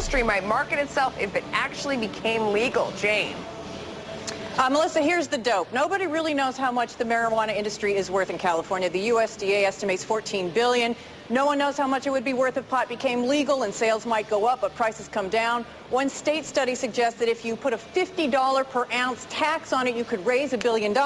industry might market itself if it actually became legal. Jane. Melissa, here's the dope. Nobody really knows how much the marijuana industry is worth in California. The USDA estimates $14 billion. No one knows how much it would be worth if pot became legal, and sales might go up, but prices come down. One state study suggests that if you put a $50 per ounce tax on it, you could raise $1 billion.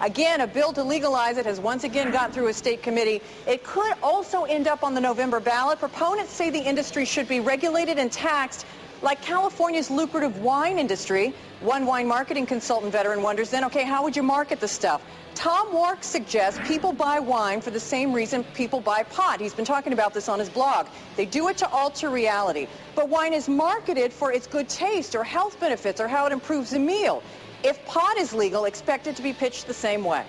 Again, a bill to legalize it has once again got through a state committee. It could also end up on the November ballot. Proponents say the industry should be regulated and taxed like California's lucrative wine industry. One wine marketing consultant veteran wonders then, okay, how would you market the stuff? Tom Wark suggests people buy wine for the same reason people buy pot. He's been talking about this on his blog. They do it to alter reality. But wine is marketed for its good taste or health benefits or how it improves a meal. If pot is legal, expect it to be pitched the same way.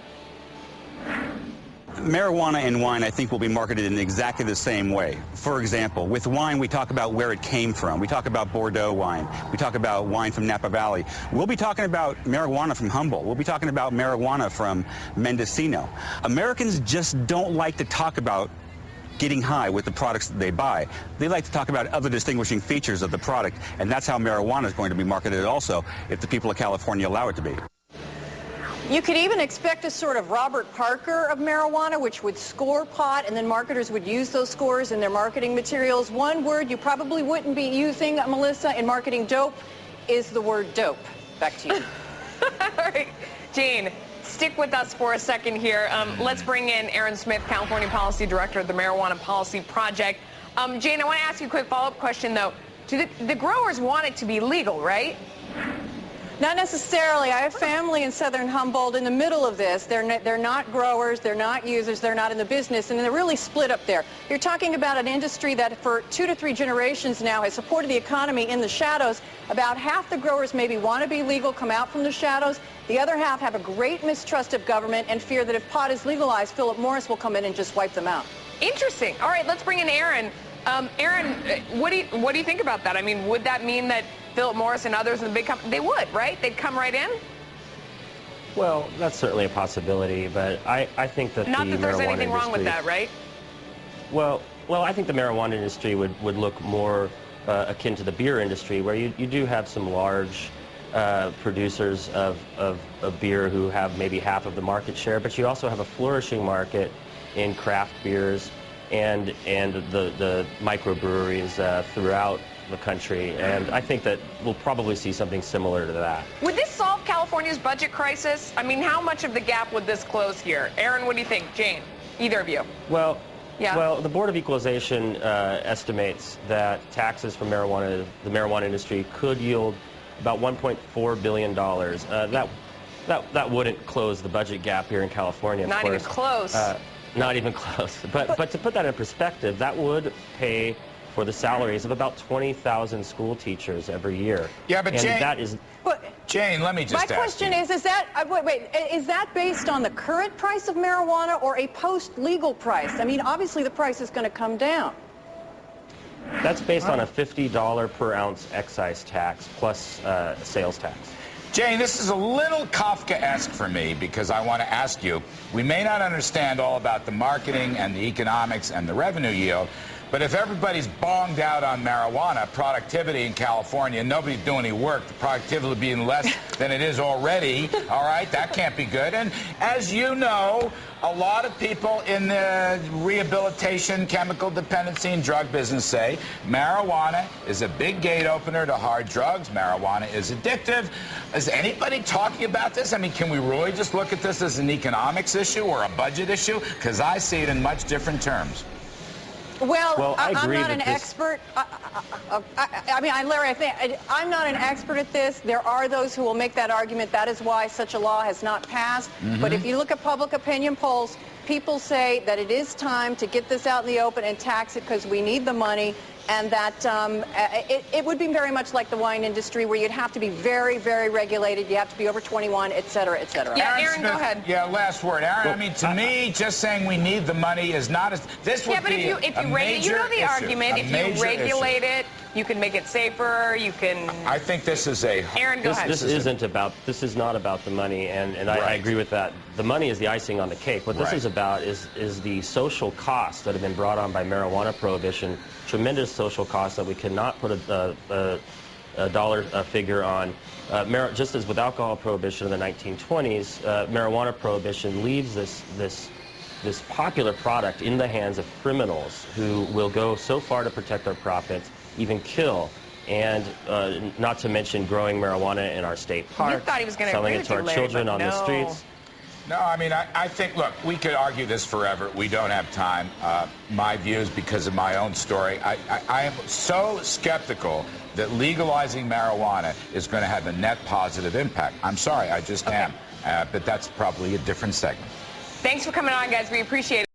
Marijuana and wine, I think, will be marketed in exactly the same way. For example, with wine, we talk about where it came from. We talk about Bordeaux wine. We talk about wine from Napa Valley. We'll be talking about marijuana from Humboldt. We'll be talking about marijuana from Mendocino. Americans just don't like to talk about getting high with the products that they buy. They like to talk about other distinguishing features of the product, and that's how marijuana is going to be marketed also if the people of California allow it to be. You could even expect a sort of Robert Parker of marijuana, which would score pot, and then marketers would use those scores in their marketing materials. One word you probably wouldn't be using, Melissa, in marketing dope is the word dope. Back to you. All right, Jane, stick with us for a second here. Let's bring in Aaron Smith, California Policy Director of the Marijuana Policy Project. Jane, I want to ask you a quick follow-up question, though. Do the growers want it to be legal, right? Not necessarily. I have family in southern Humboldt in the middle of this. They're not growers, they're not users, they're not in the business, and they're really split up there. You're talking about an industry that for 2 to 3 generations now has supported the economy in the shadows. About half the growers maybe want to be legal, come out from the shadows. The other half have a great mistrust of government and fear that if pot is legalized, Philip Morris will come in and just wipe them out. Interesting. All right, let's bring in Aaron. Aaron, what do you think about that? I mean, would that mean that Philip Morris and others in the big companies, they would, right? They'd come right in? Well, that's certainly a possibility, but I think that Not the that there's marijuana anything wrong with industry- that, right? Well, I think the marijuana industry would look more akin to the beer industry, where you do have some large producers of beer who have maybe half of the market share, but you also have a flourishing market in craft beers and the microbreweries throughout the country, and I think that we'll probably see something similar to that. Would this solve California's budget crisis? I mean, how much of the gap would this close here? Aaron, what do you think? Jane, either of you? Well, yeah. Well, the Board of Equalization estimates that taxes from the marijuana industry could yield about $1.4 billion. That wouldn't close the budget gap here in California, of Not course. even close. Not even close. But to put that in perspective, that would pay for the salaries of about 20,000 school teachers every year. Yeah, but and Jane, that is... Jane, let me just ask My question you. is that, is that based on the current price of marijuana or a post-legal price? I mean, obviously the price is going to come down. That's based on a $50 per ounce excise tax plus sales tax. Jane, this is a little Kafkaesque for me because I want to ask you, we may not understand all about the marketing and the economics and the revenue yield, but if everybody's bonged out on marijuana, productivity in California, nobody's doing any work, the productivity will be less than it is already, all right? That can't be good. And as you know, a lot of people in the rehabilitation, chemical dependency, and drug business say marijuana is a big gate opener to hard drugs. Marijuana is addictive. Is anybody talking about this? I mean, can we really just look at this as an economics issue or a budget issue? Because I see it in much different terms. Well, I agree I'm not that an this... expert. I mean, Larry, I think I'm not an expert at this. There are those who will make that argument. That is why such a law has not passed. But if you look at public opinion polls, people say that it is time to get this out in the open and tax it because we need the money, and that it would be very much like the wine industry where you'd have to be very, very regulated. You have to be over 21, et cetera, et cetera. Yeah, Aaron, Smith, go ahead. Yeah, last word. Aaron, I mean, to me, just saying we need the money is not as... This would Yeah, but be if you a regulate, you major know the issue, argument, a if major you regulate issue. it, You can make it safer. You can. I think this is a. Aaron, go ahead. This is not about the money, and Right. I agree with that. The money is the icing on the cake. What this Right. is about is the social costs that have been brought on by marijuana prohibition. Tremendous social costs that we cannot put a dollar figure on. Just as with alcohol prohibition in the 1920s, marijuana prohibition leaves this popular product in the hands of criminals who will go so far to protect their profits, even kill, and not to mention growing marijuana in our state parks, thought he was gonna selling agree it to with our you, Larry, children but on the no. streets. No, I mean, I think, look, we could argue this forever. We don't have time. My views, because of my own story, I am so skeptical that legalizing marijuana is going to have a net positive impact. I'm sorry, I just am. But that's probably a different segment. Thanks for coming on, guys. We appreciate it.